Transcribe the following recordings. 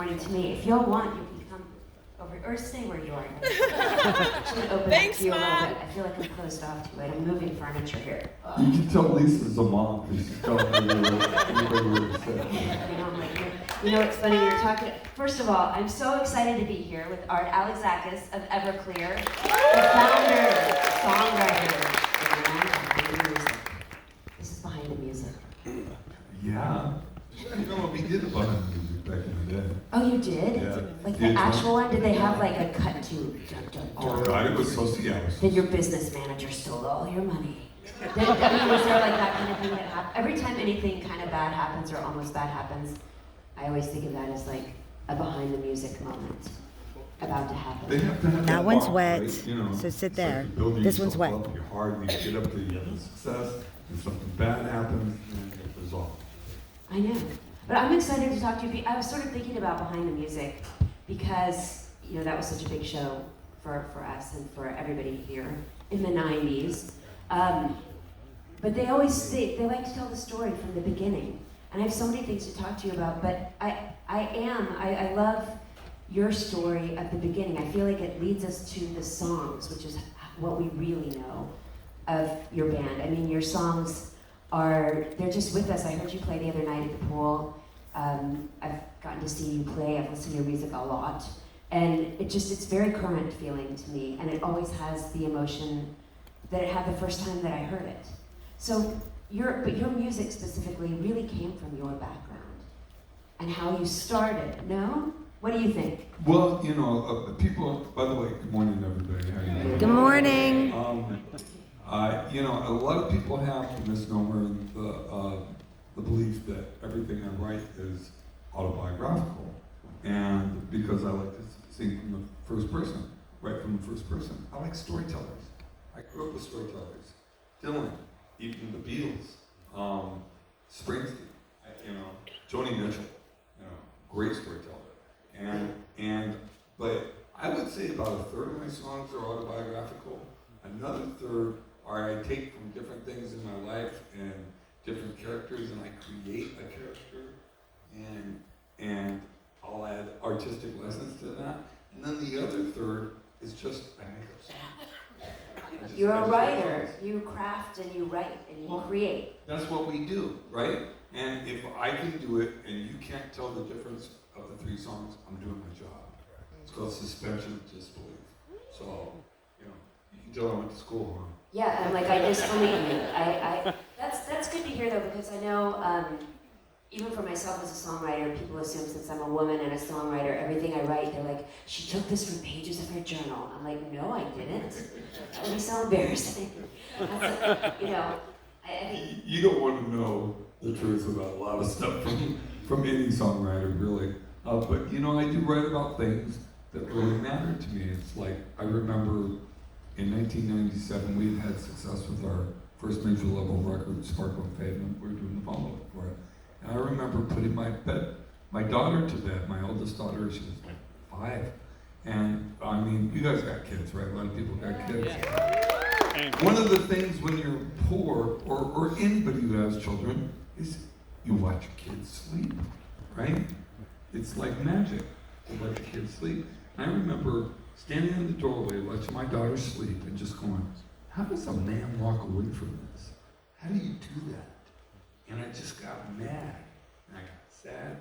morning to me. If y'all want, you can come over or stay where you are. Should open Thanks, up to you a little Mom. bit. I feel like I'm closed off to it. I'm moving furniture here. You can tell Lisa's a mom because she's telling me what to say. You know, it's funny, we were talking, first of all, I'm so excited to be here with Art Alexakis of Everclear, the founder, songwriter, and behind the music. This is behind the music. Yeah. You know what we did about the music back in the day? Oh, you did? Yeah. Like the actual one? Did they have like a cut to? Oh, God, it was so Then your business manager stole all your money. Was there like that kind of thing that happened? Every time anything kind of bad happens or almost bad happens, I always think of that as like a behind the music moment about to happen. They have to have That one's walk, wet, right? You know, so sit it's there. Like building This one's yourself wet. Up, you're hard, and you get up to the end of success. If something bad happens, then it resolves. I know. But I'm excited to talk to you. I was sort of thinking about behind the music because, you know, that was such a big show for us and for everybody here in the 90s. But they always they like to tell the story from the beginning. And I have so many things to talk to you about, but I love your story at the beginning. I feel like it leads us to the songs, which is what we really know of your band. I mean, your songs they're just with us. I heard you play the other night at the pool. I've gotten to see you play. I've listened to your music a lot. And it's very current feeling to me. And it always has the emotion that it had the first time that I heard it. So your music specifically really came from your background and how you started, no? What do you think? Well, you know, people, by the way, good morning, everybody. How you doing? Good morning. You know, a lot of people have the misnomer and the belief that everything I write is autobiographical. And because I like to sing from the first person, write from the first person. I like storytellers. I grew up with storytellers. Dylan, even the Beatles, Springsteen, you know, Joni Mitchell, you know, great storyteller. But I would say about a third of my songs are autobiographical. Another third are I take from different things in my life and different characters, and I create a character, and I'll add artistic lessons to that. And then the other third is just I make up songs. You're a writer. You craft and you write and you create. That's what we do, right? And if I can do it and you can't tell the difference of the three songs, I'm doing my job. It's called suspension of disbelief. So, you know, you can tell I went to school, huh? Yeah, and like I just believe me. That's good to hear though, because I know even for myself as a songwriter, people assume since I'm a woman and a songwriter, everything I write, they're like, she took this from pages of her journal. I'm like, no, I didn't. That would be so embarrassing. You know, You don't want to know the truth about a lot of stuff from any songwriter, really. But you know, I do write about things that really matter to me. It's like, I remember in 1997, we had success with our first major label record, Sparkle and Pavement. We were doing the follow-up for it. And I remember putting my daughter to bed, my oldest daughter, she was like 5. And I mean, you guys got kids, right? A lot of people got kids. Yeah. One of the things when you're poor, or anybody who has children, is you watch your kids sleep, right? It's like magic to let your kids sleep. And I remember standing in the doorway, watching my daughter sleep, and just going, how does a man walk away from this? How do you do that? And I just got mad, and I got sad,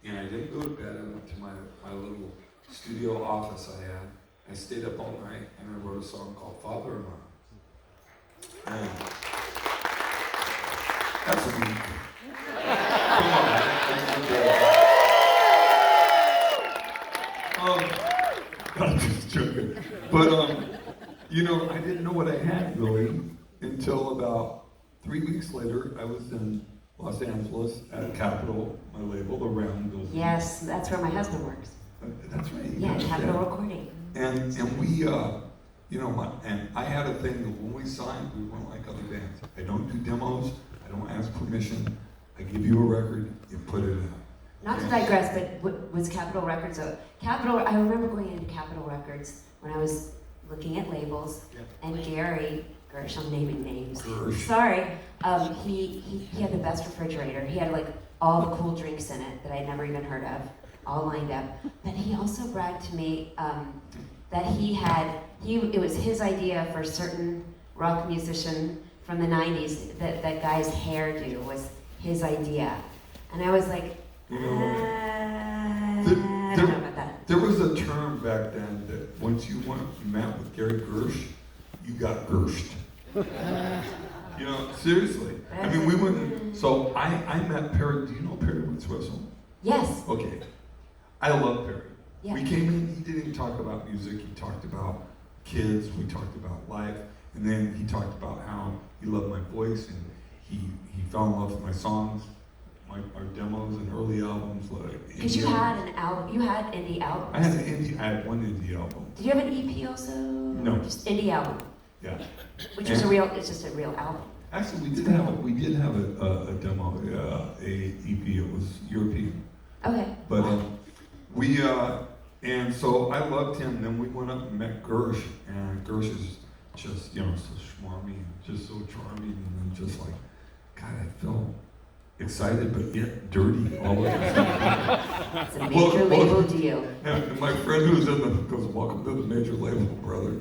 and I didn't go to bed. I went to my little studio office I had. I stayed up all night, and I wrote a song called Father-in-Law. And that's a neat thing. Come on. I'm just joking. But, you know, I didn't know what I had, really, until about 3 weeks later. I was in Los Angeles at Capitol, my label, the round building. yes, that's where my husband works. That's right. Yeah, Capitol Recording. And we, you know, and I had a thing that when we signed, we weren't like other bands. I don't do demos. I don't ask permission. I give you a record, you put it out. Not to digress, but was Capitol Records I remember going into Capitol Records when I was looking at labels, and Gary Gersh, I'm naming names. Gersh. Sorry. He had the best refrigerator. He had like all the cool drinks in it that I'd never even heard of. all lined up. But he also bragged to me that it was his idea for a certain rock musician from the 90s, that guy's hairdo was his idea. And I was like, I don't know about that. There was a term back then that once you met with Gary Gersh, you got Gershed. You know, seriously. I mean, we went, so I met Perry. Do you know Perry Woods-Wessel? Yes. Okay. I love Perry. Yeah. We came in, he didn't talk about music, he talked about kids, we talked about life, and then he talked about how he loved my voice, and he fell in love with my songs, our demos and early albums. Because you had an album, you had indie albums. I had one indie album. Did you have an EP also? No. Just indie album. Yeah. Which is it's just a real album. Actually, we did have a demo, a EP. It was European. Okay. But and so I loved him. Then we went up and met Gersh, and Gersh is just, so schmarmy, just so charming, and then just like, God, I feel excited but yet dirty all at the same time. It's a major label deal. And my friend who's in the goes, "Welcome to the major label, brother."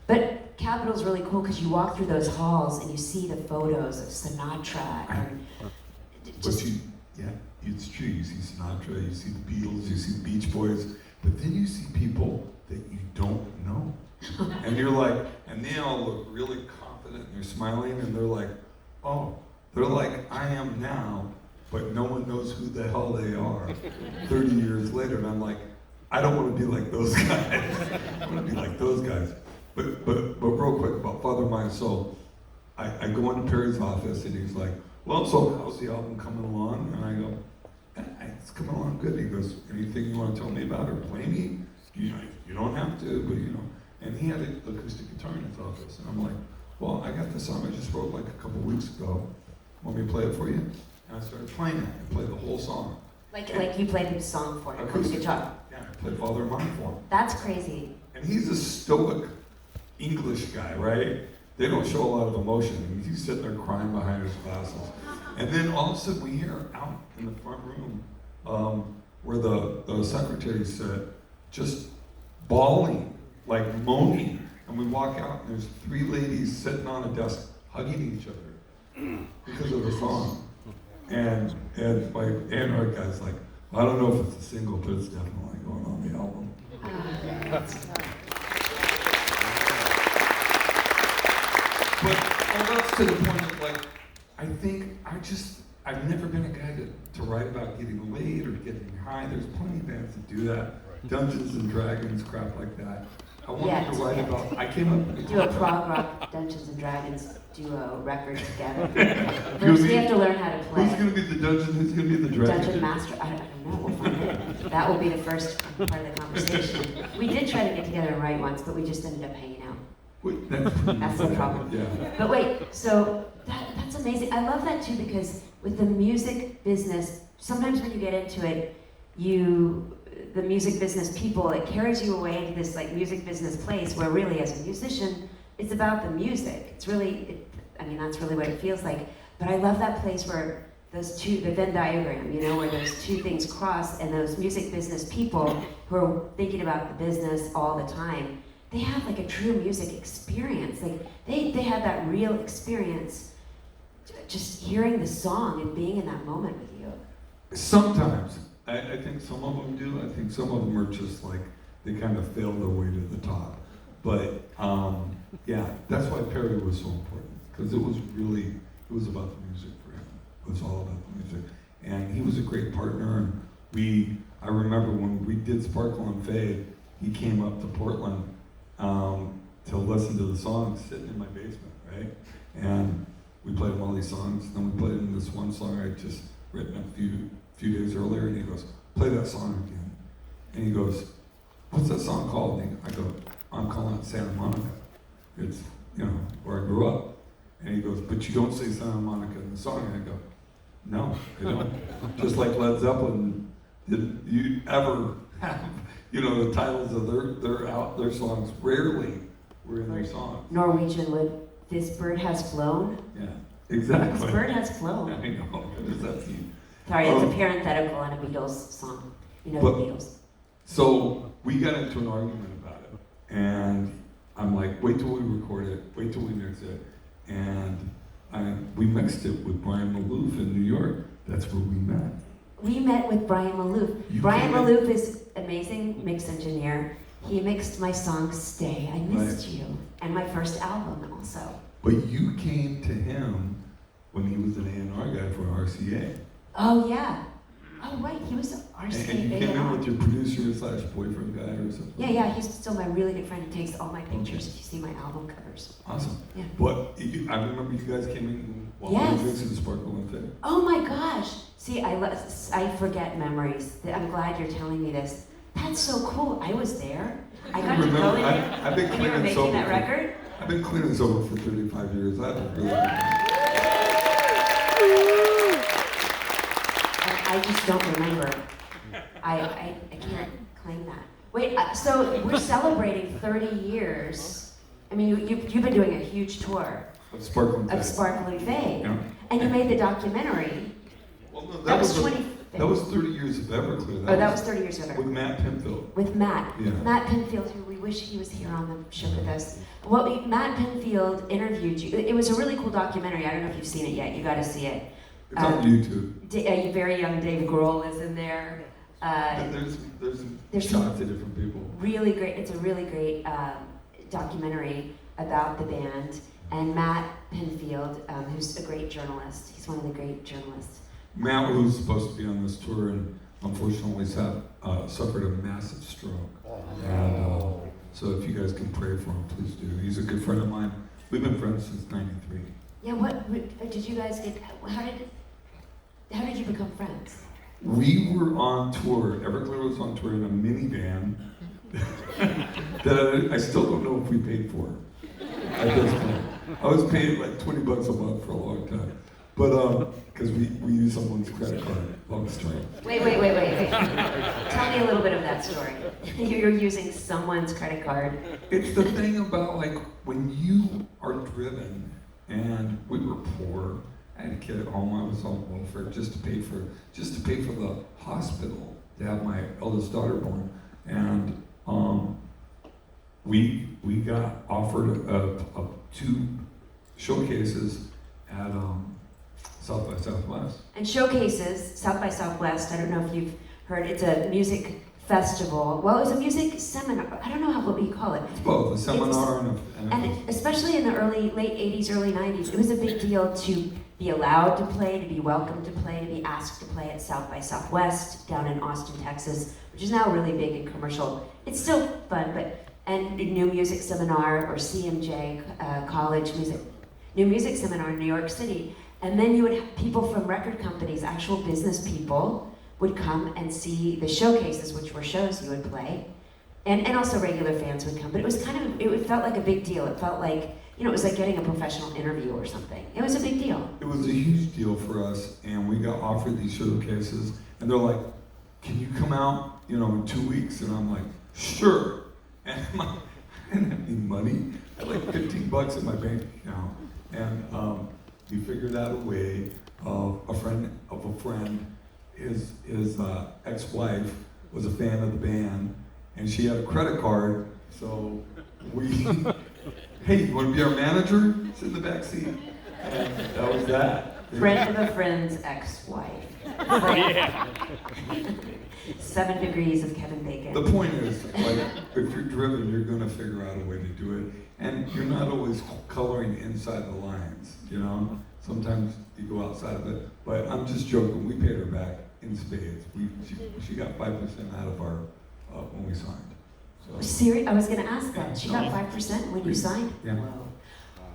But Capitol's really cool because you walk through those halls and you see the photos of Sinatra and it's true. You see Sinatra, you see the Beatles, you see the Beach Boys, but then you see people that you don't know, and you're like, and they all look really confident and they're smiling and they're like, oh, they're like I am now, but no one knows who the hell they are 30 years later, and I'm like, I don't want to be like those guys. I want to be like those guys. But real quick about Father Mind Soul, I go into Perry's office and he's like, well, so how's the album coming along? And I go, it's coming along good. He goes, anything you want to tell me about or play me? You don't have to, but And he had an acoustic guitar in his office, and I'm like, well, I got this song I just wrote like a couple weeks ago. Want me to play it for you? And I started playing it. I played the whole song. Like you played the song for him on the guitar. Yeah, I played Father Mind for him. That's crazy. And he's a stoic English guy, right? They don't show a lot of emotion. And he's sitting there crying behind his glasses. And then all of a sudden we hear out in the front room where the secretary said, just bawling, like moaning. And we walk out and there's 3 ladies sitting on a desk hugging each other because of the song. And my Android guy's like, I don't know if it's a single, but it's definitely going on the album. But that's to the point of like, I think I've never been a guy to write about getting laid or getting high. There's plenty of bands that do that. Dungeons and Dragons, crap like that. I wanted to write about, I came up. Do a prog rock Dungeons and Dragons duo record together. First we have to learn how to play. Who's going to be the dungeon? Who's going to be the dragon? Dungeon master. I don't know. We'll find it. That will be the first part of the conversation. We did try to get together and write once, but we just ended up hanging out. Wait, that's the problem. Yeah. But wait, so that's amazing. I love that too because with the music business, sometimes when you get into it, the music business people, it carries you away into this like music business place where really as a musician, it's about the music. It's really, that's really what it feels like. But I love that place where the Venn diagram, where those two things cross and those music business people who are thinking about the business all the time, they have like a true music experience. Like they have that real experience just hearing the song and being in that moment with you. Sometimes. I think some of them do. I think some of them are just like, they kind of fail their way to the top. But yeah, that's why Perry was so important. Because it was about the music for him. It was all about the music. And he was a great partner. And I remember when we did Sparkle and Fade, he came up to Portland to listen to the songs sitting in my basement, right? And we played him all these songs. Then we played him this one song I just written a few days earlier, and he goes, play that song again. And he goes, what's that song called? And I go, I'm calling it Santa Monica. It's, where I grew up. And he goes, but you don't say Santa Monica in the song. And I go, no, I don't. Just like Led Zeppelin, did you ever have, the titles of their songs rarely were in their songs. Norwegian would, this bird has flown. Yeah, exactly. This bird has flown. I know, what does that mean? Sorry, it's a parenthetical on a Beatles song. You know but- the Beatles. So we got into an argument about it, and I'm like, wait till we record it, wait till we mix it, and we mixed it with Brian Malouf in New York. That's where we met. We met with Brian Malouf. Brian Malouf is amazing mix engineer. He mixed my song Stay, I Missed You, and my first album also. But you came to him when he was an A&R guy for RCA. Oh yeah. Oh right, he was an RCA And you came in A&R. with your producer slash boyfriend guy or something. Yeah, he's still my really good friend. He takes all my pictures if you see my album covers. Awesome. Yeah. But I remember you guys came in while Yes. we were mixing Sparkle and Fit. Oh my gosh. See, I forget memories. I'm glad you're telling me this. That's so cool. I was there. I got to go in there. I've been And you were cleaning making sober. that record? I've been cleaning sober for 35 years. I have a really I just don't remember. I can't claim that. Wait, so we're celebrating 30 years. I mean, you've been doing a huge tour of Sparkle and of Fit. Sparkle and Fade. Yeah. And you made the documentary. Well, no, That was 30 years of Everclear. Oh, that was 30 years ago. with Matt Pinfield. With Matt. Yeah. Matt Pinfield, who we wish he was here on the show with us. Matt Pinfield interviewed you. It was a really cool documentary. I don't know if you've seen it yet. You got to see it. It's on YouTube. A very young Dave Grohl is in there. There's shots of different people. Really great. It's a really great documentary about the band. And Matt Pinfield, who's a great journalist. He's one of the great journalists. Matt, who's supposed to be on this tour, and unfortunately suffered a massive stroke. And so if you guys can pray for him, please do. He's a good friend of mine. We've been friends since '93. Yeah. What did you guys get? How did you become friends? We were on tour. Everclear was on tour in a minivan that I still don't know if we paid for at this point. I was paying like $20 a month for a long time. But, because we used someone's credit card, long story. Wait. Tell me a little bit of that story. You're using someone's credit card. It's the thing about like when you are driven, and we were poor. I had a kid at home. I was on welfare just to pay for the hospital to have my eldest daughter born, and we got offered two showcases at South by Southwest. And showcases, South by Southwest, I don't know if you've heard, it's a music festival. Well, it was a music seminar. I don't know what you call it. It's both a seminar And especially in the late 80s, early 90s, it was a big deal to be allowed to play, to be welcome to play, to be asked to play at South by Southwest down in Austin, Texas, which is now really big and commercial. It's still fun, and New Music Seminar or CMJ, College Music, New Music Seminar in New York City. And then you would have people from record companies, actual business people, would come and see the showcases, which were shows you would play. And also regular fans would come. But it was it felt like a big deal. It felt like, it was like getting a professional interview or something. It was a big deal. It was a huge deal for us, and we got offered these showcases, and they're like, can you come out, in 2 weeks? And I'm like, sure. And I didn't have any money. I had like $15 in my bank account. And we figured out a way a friend of a friend, his ex-wife was a fan of the band, and she had a credit card, so we, hey, you want to be our manager? Sit in the back seat. And that was that. Friend of a friend's ex-wife. Yeah. 7 degrees of Kevin Bacon. The point is, like, if you're driven, you're going to figure out a way to do it. And you're not always coloring inside the lines, Sometimes you go outside of it. But I'm just joking. We paid her back in spades. She got 5% out of our, when we signed. So, I was going to ask that. She got 5% when you signed? Yeah. Wow.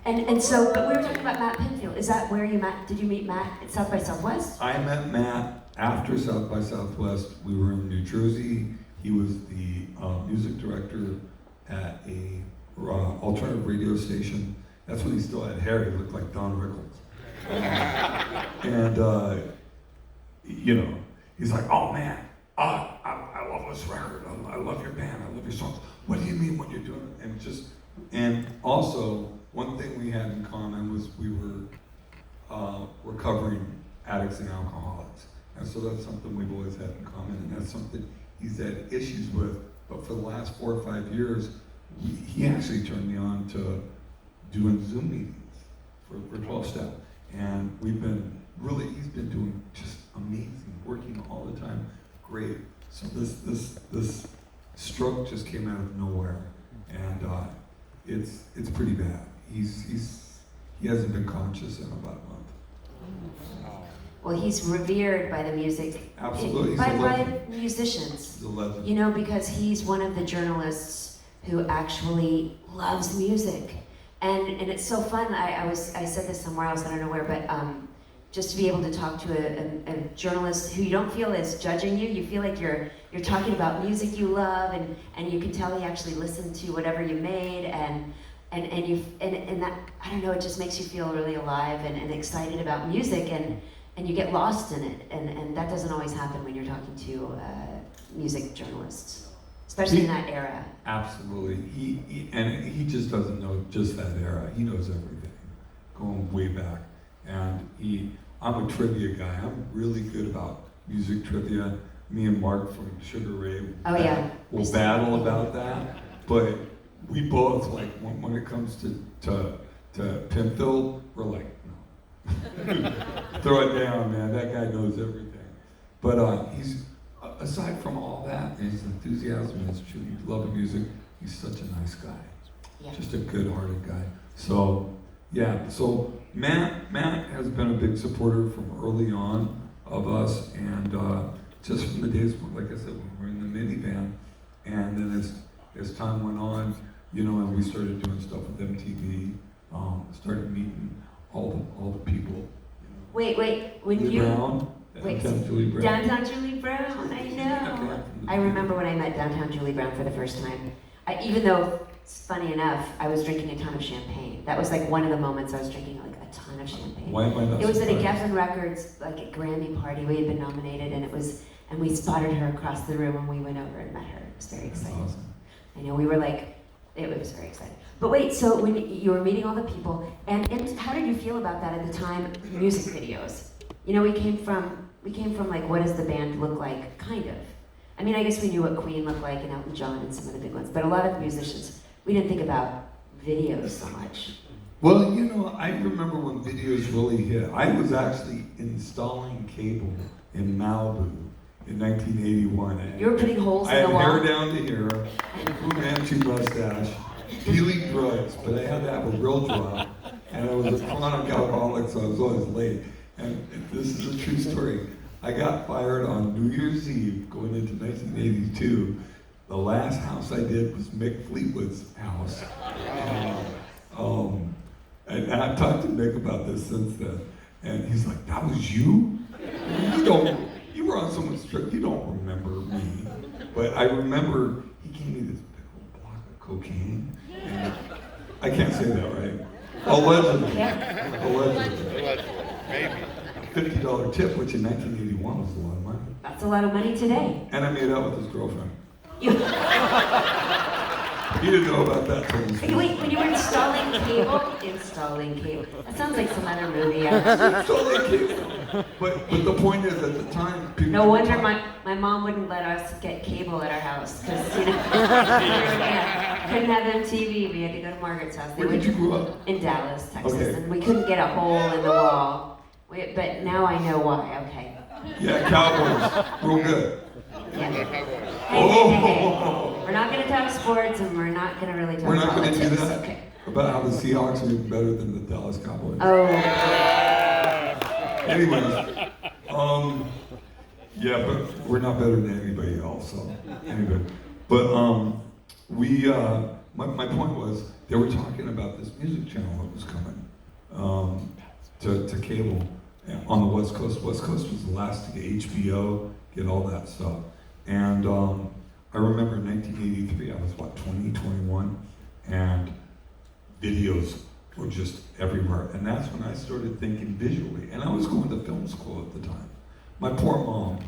And so, but we were talking about Matt Pinfield. Is that where you met? Did you meet Matt at South by Southwest? I met Matt after South by Southwest. We were in New Jersey. He was the music director at a alternative radio station. That's when he still had hair. He looked like Don Rickles. He's like, oh man, I love this record. I love your band. I love your songs. What do you mean what you're doing? And also, one thing we had in common was we were covering addicts and alcoholics. And so that's something we've always had in common, and that's something he's had issues with. But for the last 4 or 5 years, he actually turned me on to doing Zoom meetings for 12-step. And he's been doing just amazing, working all the time, great. So this stroke just came out of nowhere, and it's pretty bad. He hasn't been conscious in about a month. Well, he's revered by the music, Absolutely, by musicians. He's a legend. You know, because he's one of the journalists who actually loves music, and it's so fun. I said this somewhere else, I don't know where, but just to be able to talk to a journalist who you don't feel is judging you. You feel like you're talking about music you love, and you can tell he actually listened to whatever you made, and that, I don't know, it just makes you feel really alive and excited about music, and you get lost in it, and that doesn't always happen when you're talking to music journalists, especially in that era. Absolutely, he just doesn't know just that era. He knows everything, going way back. And I'm a trivia guy. I'm really good about music trivia. Me and Mark from Sugar Ray will battle about that. But we both, like, when it comes to Pimpville, we're like, no. Throw it down, man. That guy knows everything. But he's, aside from all that, and his enthusiasm and his love of music, he's such a nice guy. Yeah. Just a good-hearted guy. So, yeah, so Matt has been a big supporter from early on of us, and just from the days, like I said, when we were in the minivan, and then as time went on, you know, and we started doing stuff with MTV, started meeting all the people. You know. Wait, when Julie you... Brown, Downtown Julie Brown. Downtown Julie Brown, I know. I remember when I met Downtown Julie Brown for the first time. Even though, funny enough, I was drinking a ton of champagne. That was like one of the moments I was drinking like a ton of champagne. Why am I not It was at a surprised? Geffen Records like a Grammy party. We had been nominated, and we spotted her across the room, and we went over and met her. It was very exciting. Awesome. I know, we were like, it was very exciting. But wait, so when you were meeting all the people, and how did you feel about that at the time? Music videos. You know, we came from like, what does the band look like? Kind of. I mean, I guess we knew what Queen looked like and Elton John and some of the big ones, but a lot of musicians, we didn't think about videos so much. Well, you know, I remember when videos really hit. I was actually installing cable in Malibu in 1981. You were putting holes I in the wall? had hair down to here, Fu Manchu mustache, dealing drugs, but I had to have a real job, and I was a chronic alcoholic, so I was always late. And this is a true story. I got fired on New Year's Eve going into 1982. The last house I did was Mick Fleetwood's house. And I've talked to Mick about this since then. And he's like, that was you? You were on someone's trip, you don't remember me. But I remember he gave me this big old block of cocaine. And I can't say that, right? Allegedly. Allegedly. Maybe. $50 tip, which in 1981 was a lot of money. That's a lot of money today. And I made out with his girlfriend. You- He didn't know about that till he was Wait, when you were installing cable, that sounds like some other movie. installing cable. But the point is, at the time, people. No wonder my mom wouldn't let us get cable at our house, because couldn't have MTV. We had to go to Margaret's house. Where did you grow up? In Dallas, Texas, Okay. and we couldn't get a hole in the wall. But now I know why. Okay. Yeah, Cowboys. Real good. Yeah. Hey, Oh. We're not going to talk sports, and we're not going to really talk We're not going to politics. do that. Okay. About how the Seahawks are even better than the Dallas Cowboys. Oh. Anyways, yeah, but we're not better than anybody else. So anyway, but my point was they were talking about this music channel that was coming to cable on the West Coast. West Coast was the last to get HBO, get all that stuff, and I remember in 1983, I was 20, 21, and videos were just everywhere. And that's when I started thinking visually. And I was going to film school at the time. My poor mom.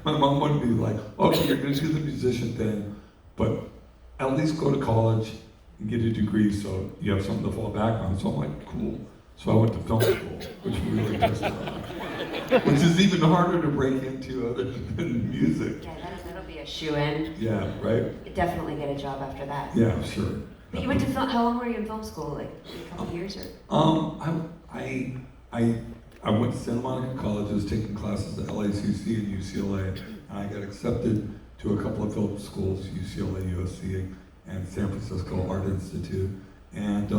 My mom wanted me like, okay, you're going to do the musician thing, but at least go to college and get a degree so you have something to fall back on. So I'm like, cool. So I went to film school, which really pissed her off. Which is even harder to break into other than music. Yeah, that'll be a shoe-in. Yeah, right? You definitely get a job after that. Yeah, sure. But you went to film, how long were you in film school? Like a couple years or? I went to Santa Monica College. I was taking classes at Alexakis and UCLA, and I got accepted to a couple of film schools, UCLA, USC, and San Francisco Art Institute. And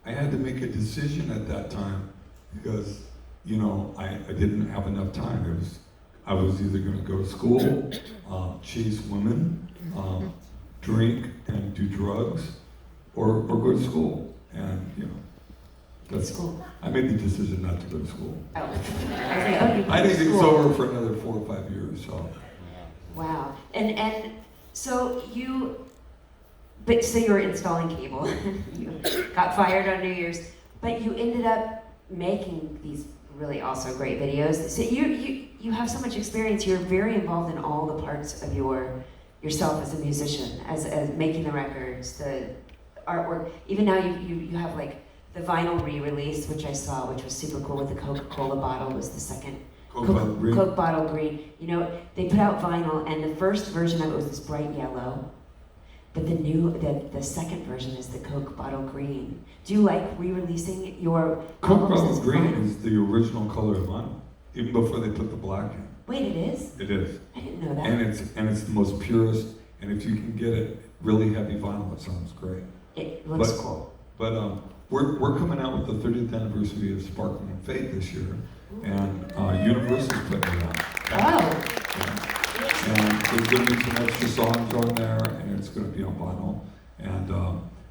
I had to make a decision at that time because, you know, I didn't have enough time. I was either going to go to school, chase women, drink and do drugs, or go to school. And, you know, that's school. I made the decision not to go to school. Oh. I think it's over for another 4 or 5 years. So. Wow. And so you were installing cable. You got fired on New Year's, but you ended up making these really also great videos. So you have so much experience. You're very involved in all the parts of yourself as a musician, as making the records, the artwork. Even now you have like the vinyl re-release, which I saw, which was super cool, with the Coca-Cola bottle was the second. Coke bottle green. You know, they put out vinyl, and the first version of it was this bright yellow, but the second version is the Coke bottle green. Do you like re-releasing your Coke albums bottle as green vinyl? is the original color of vinyl, even before they put the black in. Wait, it is? It is. I didn't know that. And it's the most purest, and if you can get it really heavy vinyl, it sounds great. It looks cool. But we're coming out with the 30th anniversary of Sparkling Fate this year, and Universal's putting it out. Oh. Yeah. And there's going to be some extra songs on there, and it's going to be on vinyl, and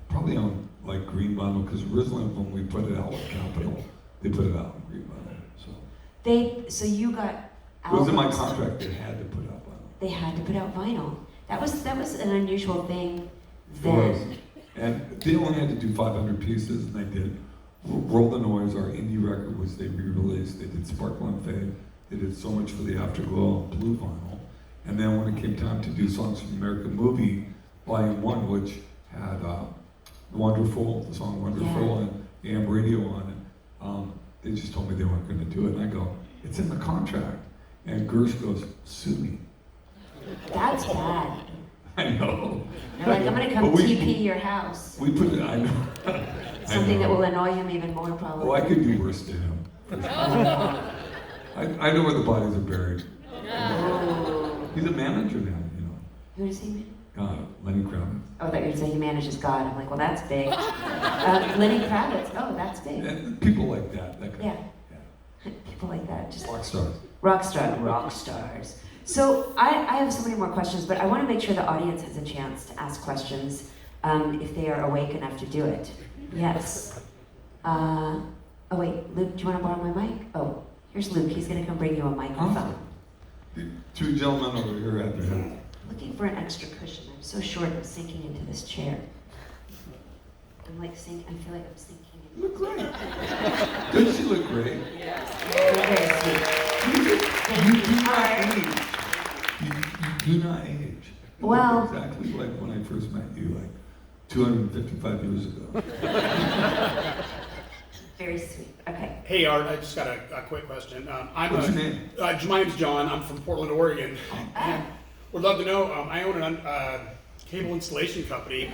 probably on like green vinyl, because originally when we put it out with Capitol, they put it out on green vinyl. So you got It was in my albums. contract. They had to put out vinyl. They had to put out vinyl. That was an unusual thing It then. was. And they only had to do 500 pieces, and they did. Roll the Noise, our indie record, which they re-released. They did Sparkling Fade. They did So Much for the Afterglow on blue vinyl. And then when it came time to do Songs from American Movie, Volume 1, which had Wonderful, the song Wonderful, and AM radio on it, they just told me they weren't going to do it. And I go, it's in the contract. And Gersh goes, sue me. That's bad. I know. They're like, I'm going to come TP your house. We put it, I know. Something that will annoy him even more, probably. Oh, I could do worse to him. I know where the bodies are buried. Oh. He's a manager now, you know. Who does he mean? Lenny Kravitz. Oh, I thought you were going to say he manages God. I'm like, well, that's big. Lenny Kravitz. Oh, that's big. And people like that. That kind Yeah. People like that. Just rock stars. rock stars. So I have so many more questions, but I want to make sure the audience has a chance to ask questions if they are awake enough to do it. Yes. Oh wait, Luke, do you want to borrow my mic? Oh, here's Luke. He's going to come bring you a microphone. The two gentlemen over here at the head. Looking for an extra cushion. I'm so short. I'm sinking into this chair. I'm like I feel like I'm sinking. You look great. Doesn't she look great? You're very sweet. You do not age. You do not age. You Well- look exactly like when I first met you, like 255 years ago. Very sweet. Okay. Hey Art, I just got a quick question. What's your name? My name's John. I'm from Portland, Oregon. And would love to know. I own a cable installation company. If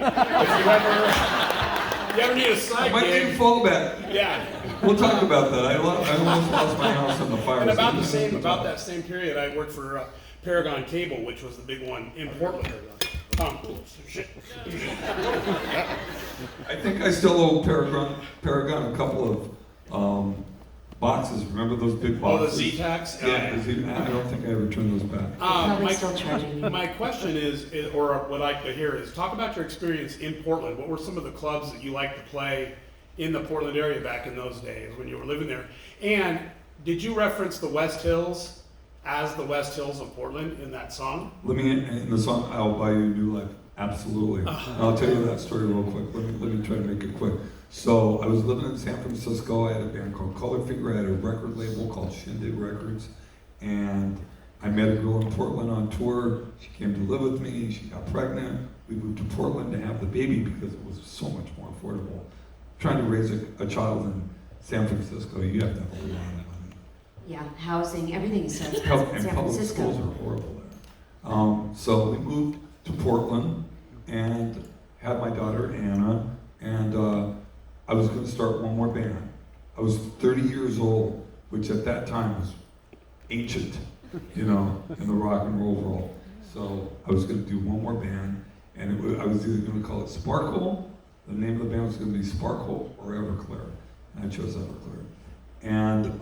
you ever need a side My name gig, Fallback. yeah. We'll talk about that. I almost lost my house in the fire. And about so that same period, I worked for Paragon Cable, which was the big one in Portland. Shit. I think I still owe Paragon a couple of boxes. Remember those big Oh, the boxes? Z-Tacs? Yeah, I don't think I ever turned those back. Probably still charging you. My question is, or what I'd like to hear is, talk about your experience in Portland. What were some of the clubs that you liked to play in the Portland area back in those days when you were living there? And did you reference the West Hills as the West Hills of Portland in that song? In the song "I'll Buy You a New Life," absolutely. I'll tell you that story real quick. Let me try to make it quick. So I was living in San Francisco. I had a band called Color Finger. I had a record label called Shindig Records, and I met a girl in Portland on tour. She came to live with me. She got pregnant. We moved to Portland to have the baby because it was so much more affordable. Trying to raise a child in San Francisco, you have to have a lot of money. Yeah, housing, everything is so And expensive in public San schools Francisco. are horrible there. So we moved to Portland and had my daughter Anna, and I was going to start one more band. I was 30 years old, which at that time was ancient, in the rock and roll world. So I was going to do one more band, and I was either going to call it Sparkle. The name of the band was going to be Sparkle or Everclear, and I chose Everclear. And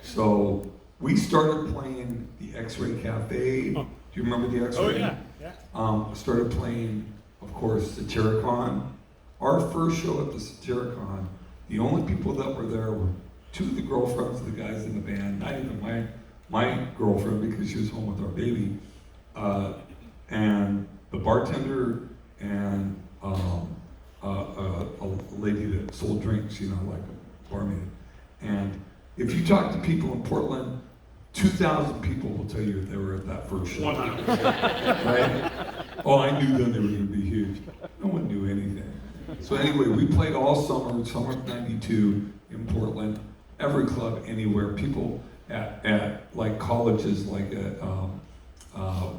so we started playing the X-Ray Cafe. Do you remember the X-Ray? Oh yeah, yeah. Started playing, of course, Satyricon. Our first show at the Satyricon, the only people that were there were two of the girlfriends of the guys in the band, not even my girlfriend because she was home with our baby, and the bartender and a lady that sold drinks, like a barmaid. And if you talk to people in Portland, 2,000 people will tell you they were at that first show. 100%. Right? Oh, I knew then they were going to be huge. No one knew anything. So anyway, we played all summer of '92 in Portland, every club, anywhere. People at like colleges, like at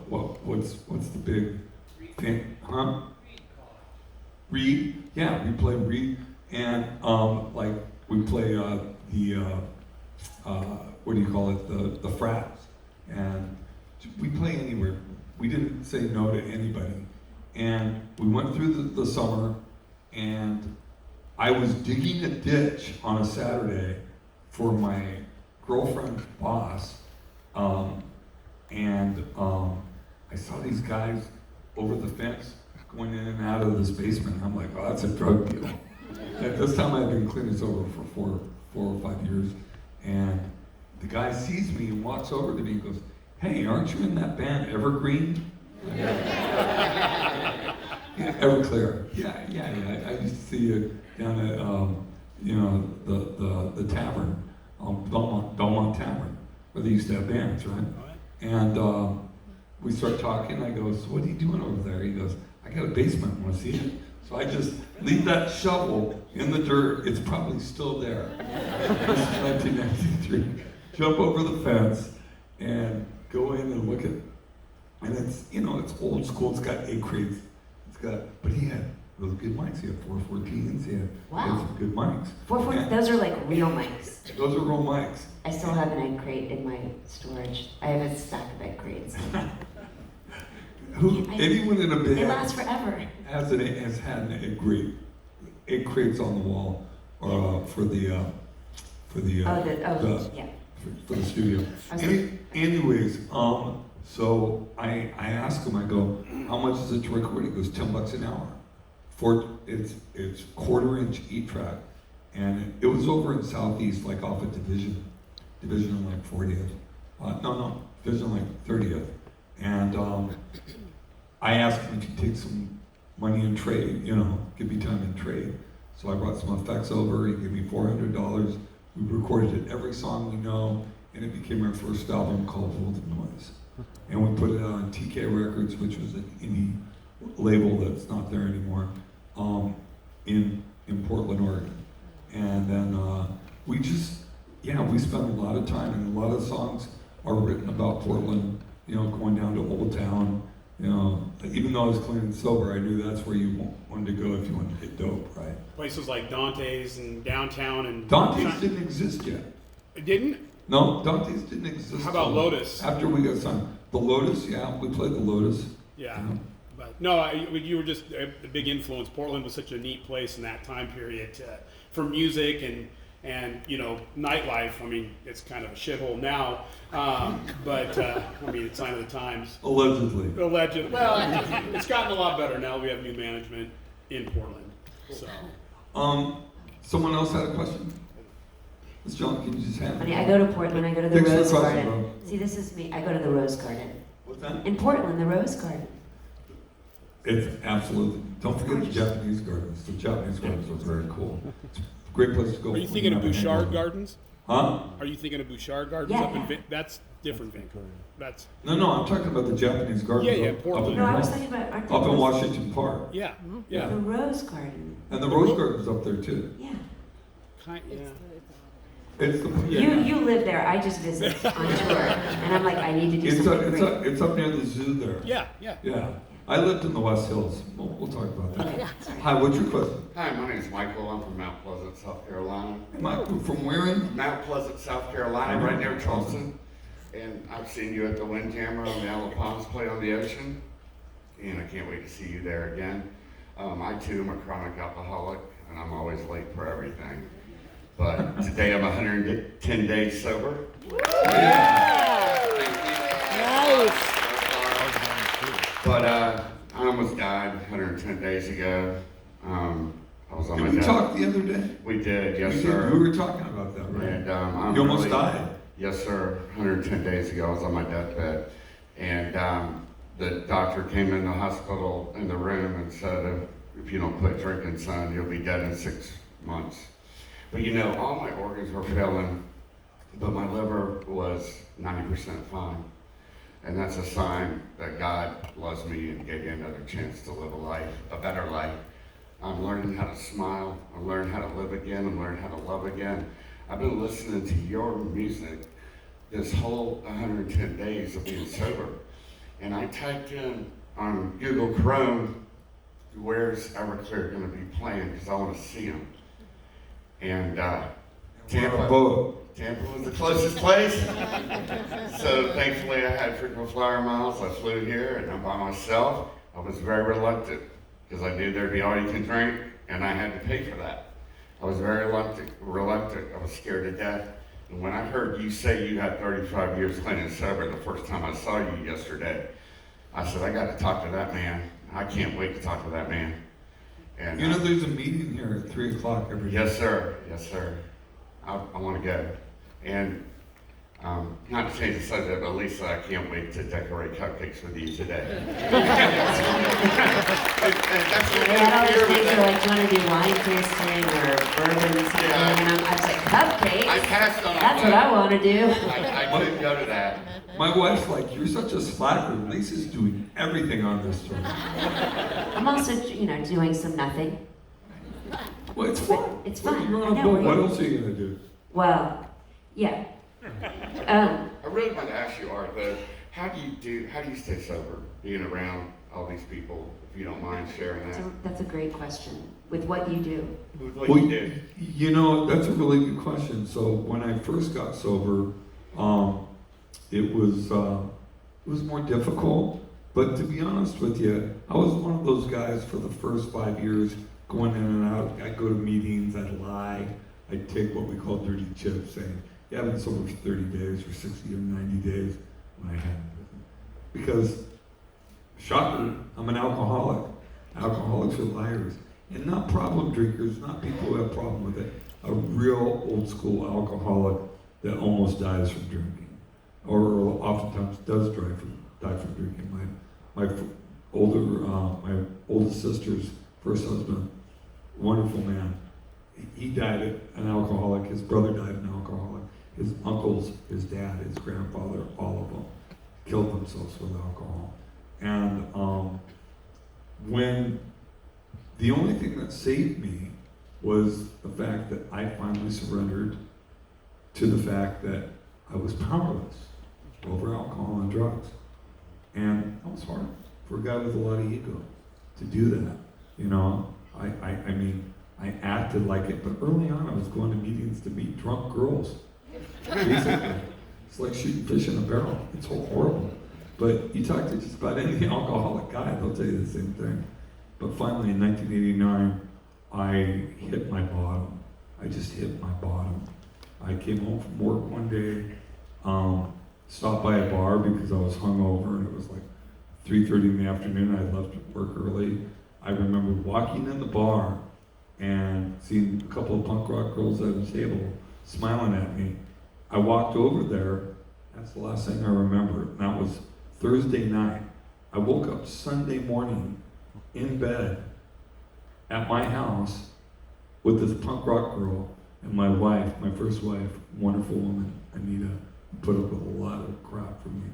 what's the big thing? Huh? Reed. Yeah, we played Reed, and like we play what do you call it? The frats, and we play anywhere. We didn't say no to anybody, and we went through the summer, and I was digging a ditch on a Saturday for my girlfriend's boss, and I saw these guys over the fence going in and out of this basement. I'm like, oh, that's a drug deal. At this time, I had been cleaning sober for four or 5 years, and the guy sees me and walks over to me and goes, "Hey, aren't you in that band Evergreen?" Yeah, Everclear. Yeah. I used to see you down at the tavern, Belmont Tavern, where they used to have bands, right? And we start talking. I go, "So what are you doing over there?" He goes, "I got a basement. Want to see it?" So I just leave that shovel in the dirt. It's probably still there. This is 1993. Jump over the fence and go in and look at it. And it's old school. It's got 8 crates. But he had really good mics. He had 414s. He had some good mics. 414, those are like real mics. Those are real mics. I still have an egg crate in my storage. I have a stack of egg crates. Anyone in a band they last forever. has had an egg crates on the wall for the studio. Anyways, so I asked him, I go, "How much is it to record?" He goes, $10 an hour. It's 1/4-inch 8-track, and it was over in Southeast, like off of Division like 40th. Division like 30th. And I asked him if he'd take some money in trade, give me time in trade. So I brought some effects over. He gave me $400. We recorded every song we know, and it became our first album called Hold the Noise. And we put it on TK Records, which was an indie label that's not there anymore, in Portland, Oregon. And then we spent a lot of time, and a lot of songs are written about Portland, going down to Old Town. Even though I was clean and sober, I knew that's where you wanted to go if you wanted to get dope, right? Places like Dante's and downtown and... Dante's didn't exist yet. It didn't? No, Dante's didn't exist. How about Lotus? After we got signed. The Lotus, yeah, we played the Lotus. Yeah, but no, you were just a big influence. Portland was such a neat place in that time period for music and nightlife. I mean, it's kind of a shithole now, but it's sign of the times. Allegedly. Well, it's gotten a lot better now. We have new management in Portland. So. Someone else had a question? Ms. John, can you just have it? Funny, I go to Portland, I go to the Thanks for the Rose question, Garden. bro. See, this is me. I go to the Rose Garden. What's that? In Portland, the Rose Garden. It's absolutely. Don't forget the Japanese gardens. The Japanese gardens are very cool. It's a great place to go. Are you thinking of Bouchard Gardens? Huh? Are you thinking of Bouchard Gardens Yeah, up in yeah. That's different Vancouver. That's No, I'm talking about the Japanese gardens. Yeah, up Portland. in No, I was thinking about aren't they up in both- Washington Park. yeah. the Rose Garden. And the Rose Garden's up there too. Yeah. Yeah. It's the You live there. I just visit on tour, and I'm like, I need to do something great. It's up near the zoo there. Yeah. Yeah. I lived in the West Hills. We'll talk about that. Hi, what's your question? Hi, my name is Michael. I'm from Mount Pleasant, South Carolina. From where in? Mount Pleasant, South Carolina, right near Charleston. And I've seen you at the Windjammer on the Isle of Palms play on the ocean. And I can't wait to see you there again. I too am a chronic alcoholic, and I'm always late for everything. But today I'm 110 days sober. Yeah. Nice. But I almost died 110 days ago. I was on my Did we death. talk the other day? We did, yes, sir. We were talking about that, right? And I'm you almost really, died. Yes, sir. 110 days ago, I was on my deathbed, and the doctor came in the hospital in the room and said, "If you don't quit drinking, son, you'll be dead in 6 months." But you know, all my organs were failing, but my liver was 90% fine. And that's a sign that God loves me and gave me another chance to live a life, a better life. I'm learning how to smile. I'm learning how to live again. I'm learning how to love again. I've been listening to your music this whole 110 days of being sober. And I typed in on Google Chrome, where's Everclear going to be playing, because I want to see them. And Tampa was the closest place. So thankfully I had frequent flyer miles. I flew here and I'm by myself. I was very reluctant because I knew there'd be all you can drink and I had to pay for that. I was very reluctant. I was scared to death. And when I heard you say you had 35 years clean and sober the first time I saw you yesterday, I said, I got to talk to that man. I can't wait to talk to that man. And you know, there's a meeting here at 3 o'clock every day. Yes, sir. Yes, sir. I want to go. And not to change the subject, but Lisa, I can't wait to decorate cupcakes with you today. That's what I always think you're like, do you want to do wine tasting or bourbon or something? Yeah. And I was like, cupcakes? I passed on That's what I want to do. I couldn't go to that. My wife's like, you're such a slacker. Lisa's doing everything on this tour. I'm also, doing some nothing. Well, it's fun. It's fun. You're I on a know, boat. right? What else are you going to do? Well, yeah. I really want to ask you, Art, though, how do you stay sober, being around all these people, if you don't mind sharing that? That's a great question. With what you do. With what you do. You know, that's a really good question. So when I first got sober, it was more difficult. But to be honest with you, I was one of those guys for the first 5 years going in and out. I'd go to meetings, I'd lie, I'd take what we call dirty chips, saying, yeah, I've been sober for 30 days, or 60 or 90 days, when I hadn't. Because, shocker, I'm an alcoholic. Alcoholics are liars. And not problem drinkers, not people who have a problem with it. A real old school alcoholic that almost dies from drinking. Or oftentimes does die from drinking. My oldest sister's first husband, wonderful man, he died an alcoholic. His brother died an alcoholic. His uncles, his dad, his grandfather, all of them killed themselves with alcohol. And when the only thing that saved me was the fact that I finally surrendered to the fact that I was powerless over alcohol and drugs. And that was hard for a guy with a lot of ego to do that. You know, I mean, I acted like it, but early on I was going to meetings to meet drunk girls. Basically, it's like shooting fish in a barrel. It's all horrible. But you talk to just about any alcoholic guy, they'll tell you the same thing. But finally, in 1989, I hit my bottom. I just hit my bottom. I came home from work one day, stopped by a bar because I was hungover, and it was like 3:30 in the afternoon. I left work early. I remember walking in the bar and seeing a couple of punk rock girls at a table smiling at me. I walked over there. That's the last thing I remember. And that was Thursday night. I woke up Sunday morning in bed at my house with this punk rock girl and my wife, my first wife, wonderful woman, Anita, who put up with a lot of crap from me,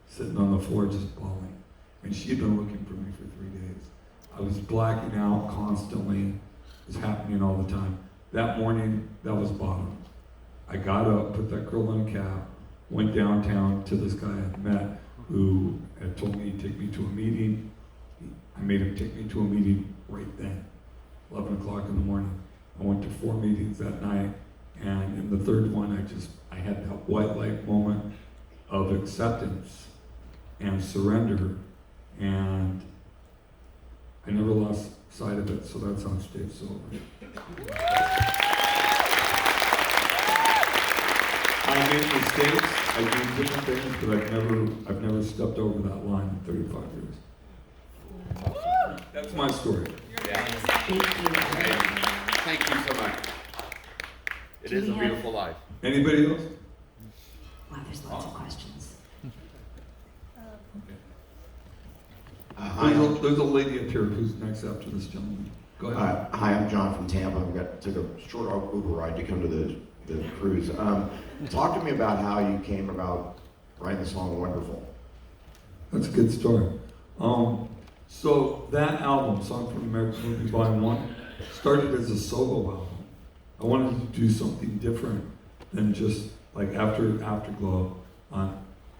sitting on the floor just bawling. And she'd been looking for me for 3 days. I was blacking out constantly. It was happening all the time. that morning, that was bottom. I got up, put that girl in a cab, went downtown to this guy I met who had told me he'd take me to a meeting. I made him take me to a meeting right then, 11 o'clock in the morning. I went to 4 meetings that night, and in the third one, I had that white light moment of acceptance and surrender, and I never lost sight of it, so that's on stage sober. I made mistakes, I do different things, but I've never stepped over that line in 35 years. That's my story. Yeah. Thank you. Thank you so much. It Do is we a have- beautiful life. Anybody else? Wow, there's lots of questions. There's a lady up here who's next after this gentleman. Go ahead. Hi, I'm John from Tampa. Took a short Uber ride to come to the cruise. Talk to me about how you came about writing the song "Wonderful." That's a good story. So that album, Song from American Movie Volume 1, started as a solo album. I wanted to do something different than just like Afterglow.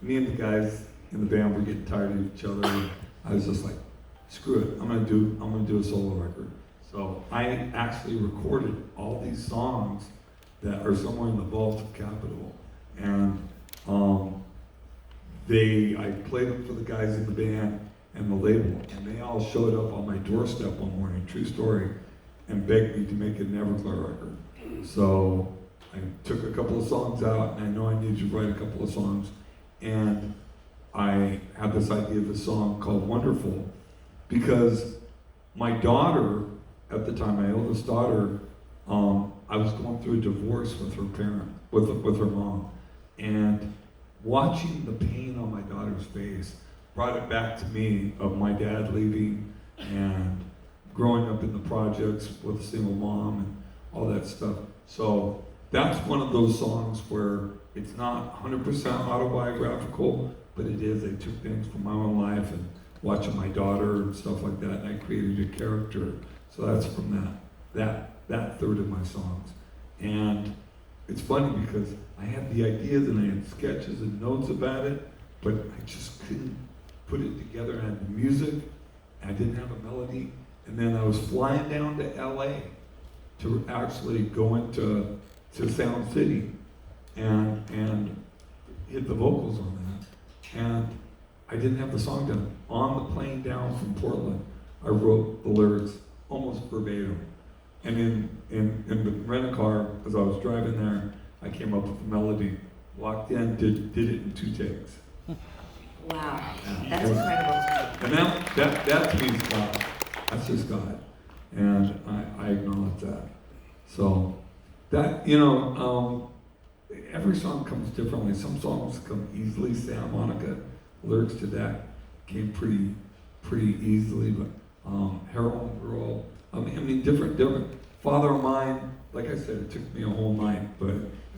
Me and the guys in the band were getting tired of each other. I was just like, screw it, I'm gonna do a solo record. So I actually recorded all these songs that are somewhere in the vault of Capitol, and I played them for the guys in the band and the label, and they all showed up on my doorstep one morning, true story, and begged me to make an Everclear record. So I took a couple of songs out, and I know I needed to write a couple of songs, and I had this idea of a song called Wonderful, because my daughter, at the time, my oldest daughter, I was going through a divorce with her parent, with her mom, and watching the pain on my daughter's face brought it back to me of my dad leaving and growing up in the projects with a single mom and all that stuff. So that's one of those songs where it's not 100% autobiographical, but it is. I took things from my own life and watching my daughter and stuff like that, and I created a character. So that's from that third of my songs. And it's funny because I had the ideas and I had sketches and notes about it, but I just couldn't put it together. I had the music, I didn't have a melody, and then I was flying down to LA to actually go into Sound City and hit the vocals on that. And I didn't have the song done. On the plane down from Portland, I wrote the lyrics almost verbatim. And in the rent-a-car, as I was driving there, I came up with the melody, walked in, did it in 2 takes. Wow, that's incredible. And that to me is God. That's just God. And I acknowledge that. So that, every song comes differently. Some songs come easily. Santa Monica, lyrics to that came pretty easily, but Heroin Girl, I mean different. Father of Mine, like I said, it took me a whole night, but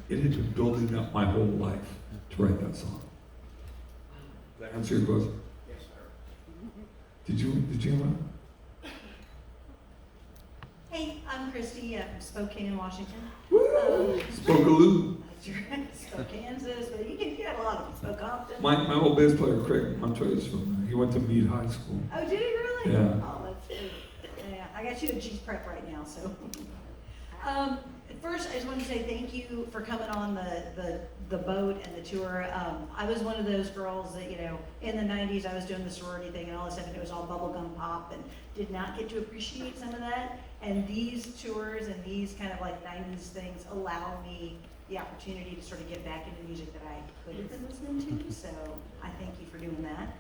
it had been building up my whole life to write that song. Did that answer your question? Yes, sir. Did you have one? Hey, I'm Christy from Spokane, Washington. Woo! Spokaloo. Kansas, but you get a lot of them. Spokompton. My old bass player, Craig Montoya, is from there. He went to Meade High School. Oh, did he really? Yeah. Oh, that's good. Yeah, I got you at Cheese Prep right now, so. First, I just want to say thank you for coming on the boat and the tour. I was one of those girls that, in the 90s, I was doing the sorority thing and all this stuff, and it was all bubblegum pop, and did not get to appreciate some of that. And these tours and these kind of like 90s things allow me the opportunity to sort of get back into music that I could have been listening to. So I thank you for doing that.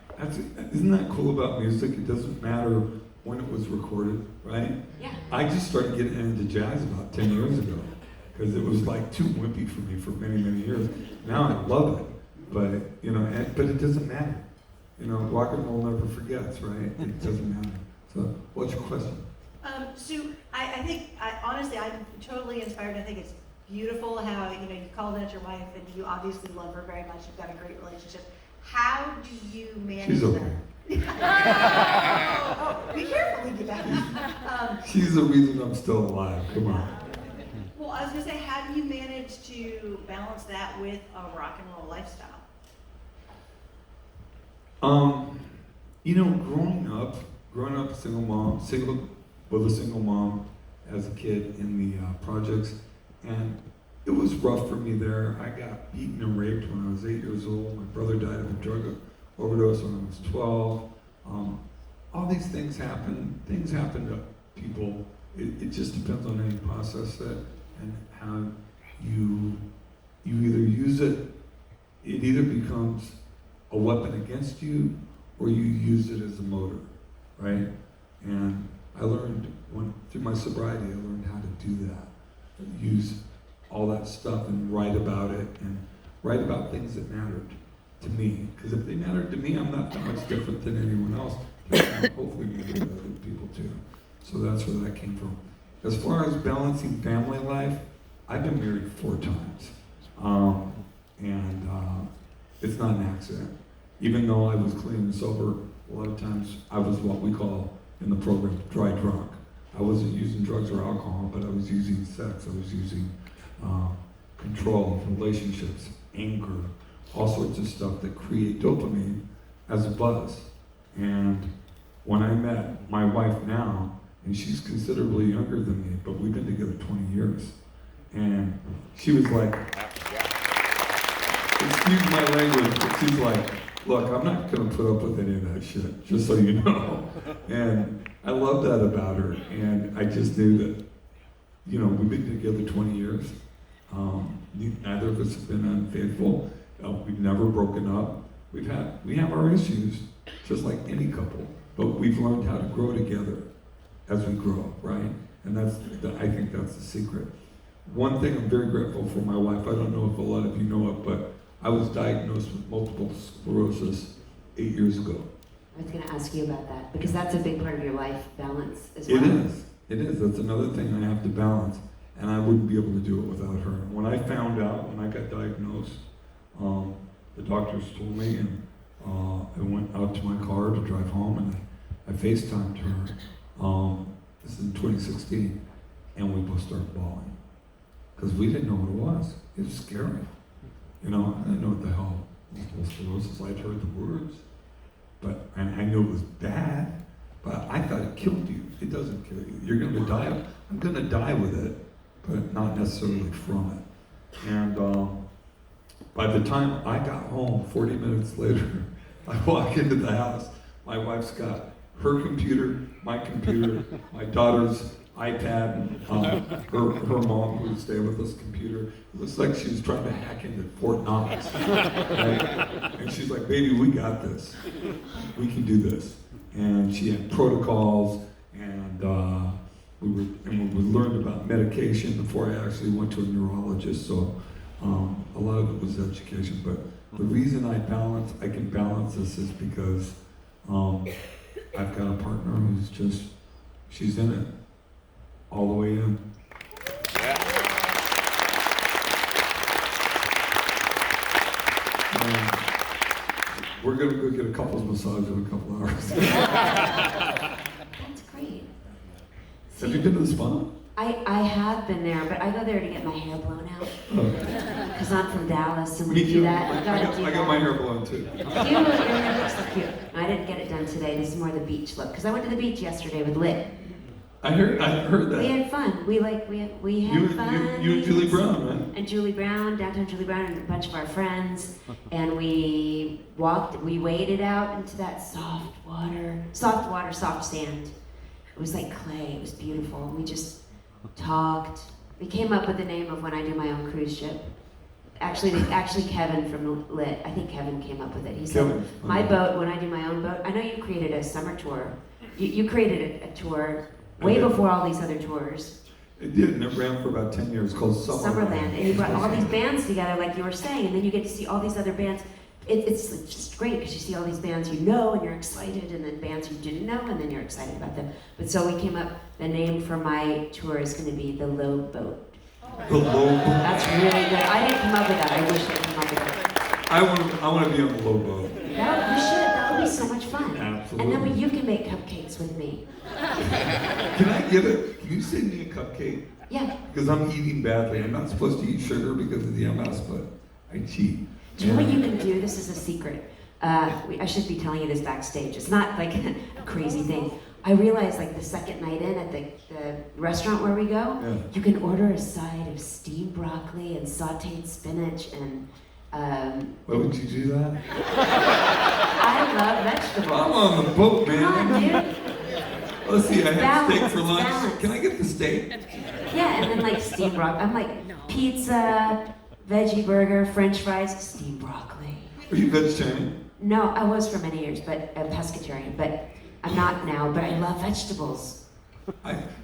Isn't that cool about music? It doesn't matter when it was recorded, right? Yeah. I just started getting into jazz about 10 years ago because it was like too wimpy for me for many, many years. Now I love it, but but it doesn't matter. Rock and roll never forgets, right? It doesn't matter. So, what's your question? Sue, I think, honestly, I'm totally inspired. I think it's beautiful how, you called out your wife and you obviously love her very much. You've got a great relationship. How do you manage She's okay. that? Oh, be careful when you get back. She's the reason I'm still alive. Come on. I was gonna say, how do you manage to balance that with a rock and roll lifestyle? Growing up with a single mom as a kid in the projects, and it was rough for me there. I got beaten and raped when I was 8 years old. My brother died of a drug overdose when I was 12. All these things happen. Things happen to people. It just depends on how you process it and how you either use it. It either becomes a weapon against you, or you use it as a motor, right? And I learned through my sobriety, I learned how to do that. Use all that stuff and write about it, and write about things that mattered to me. Because if they mattered to me, I'm not that much different than anyone else. Hopefully maybe to other people too. So that's where that came from. As far as balancing family life, I've been married 4 times. It's not an accident. Even though I was clean and sober, a lot of times I was what we call in the program dry drunk. I wasn't using drugs or alcohol, but I was using sex. I was using control, relationships, anger, all sorts of stuff that create dopamine as a buzz. And when I met my wife now, and she's considerably younger than me, but we've been together 20 years, and she was like, excuse my language, but she's like, look, I'm not going to put up with any of that shit, just so you know. And I love that about her, and I just knew that, we've been together 20 years. Neither of us have been unfaithful. We've never broken up. We have our issues, just like any couple, but we've learned how to grow together as we grow, right? And I think that's the secret. One thing I'm very grateful for my wife, I don't know if a lot of you know it, but I was diagnosed with multiple sclerosis 8 years ago. I was going to ask you about that, because that's a big part of your life, balance as well. It is. That's another thing I have to balance, and I wouldn't be able to do it without her. When I found out, when I got diagnosed, the doctors told me, and I went out to my car to drive home, and I FaceTimed her. This is in 2016, and we both started bawling, because we didn't know what it was. It was scary. I didn't know what the hell multiple sclerosis. I'd heard the words, but I knew it was bad, but I thought it killed you. It doesn't kill you. You're going to die. I'm going to die with it, but not necessarily from it. And by the time I got home, 40 minutes later, I walk into the house. My wife's got her computer, my computer, my daughter's iPad, her mom who would stay with us computer. It looks like she was trying to hack into Fort Knox. Right? And she's like, baby, we got this. We can do this. And she had protocols, and we learned about medication before I actually went to a neurologist. So a lot of it was education. But the reason I can balance this is because I've got a partner who's she's in it. All the way in. We're going to go get a couples massage in a couple hours. That's great. Have you been to the spa? I have been there, but I go there to get my hair blown out. Because I'm from Dallas, and Me we too. do that. I got my hair blown too. Your hair looks so cute. I didn't get it done today. This is more the beach look. Because I went to the beach yesterday with Lit. I heard that. We had fun. We had fun. You and Julie Brown, right? And Julie Brown, downtown Julie Brown, and a bunch of our friends. And we waded out into that soft water, soft sand. It was like clay. It was beautiful. And we just talked. We came up with the name of when I do my own cruise ship. Actually, Kevin from Lit, I think Kevin came up with it. He said, my boat, when I do my own boat, I know you created a summer tour. You created a tour way before all these other tours. It did, and it ran for about 10 years, called Summerland. And you brought all these bands together, like you were saying, and then you get to see all these other bands. It's just great, because you see all these bands you know, and you're excited, and then bands you didn't know, and then you're excited about them. But so we came up, the name for my tour is going to be the Loeb Boat. The Loeb Boat? That's really good. I didn't come up with that. I wish I came up with that. I want to be on the Loeb Boat. That would be so much fun. Absolutely. Absolutely. And then you can make cupcakes with me. Can I get it? Can you send me a cupcake? Yeah. Because I'm eating badly. I'm not supposed to eat sugar because of the MS, but I cheat. Do you know what you can do? This is a secret. I should be telling you this backstage. It's not like a crazy thing. I realized like the second night in at the restaurant where we go, you can order a side of steamed broccoli and sauteed spinach and Why would you do that? I love vegetables. I'm on the boat, man. Come on, dude. Let's see, I had steak Balance, for lunch. balance. Can I get the steak? Yeah, and then like steamed broccoli. I'm like pizza, veggie burger, French fries, steamed broccoli. Are you vegetarian? No, I was for many years, but a pescatarian. But I'm not now. But I love vegetables.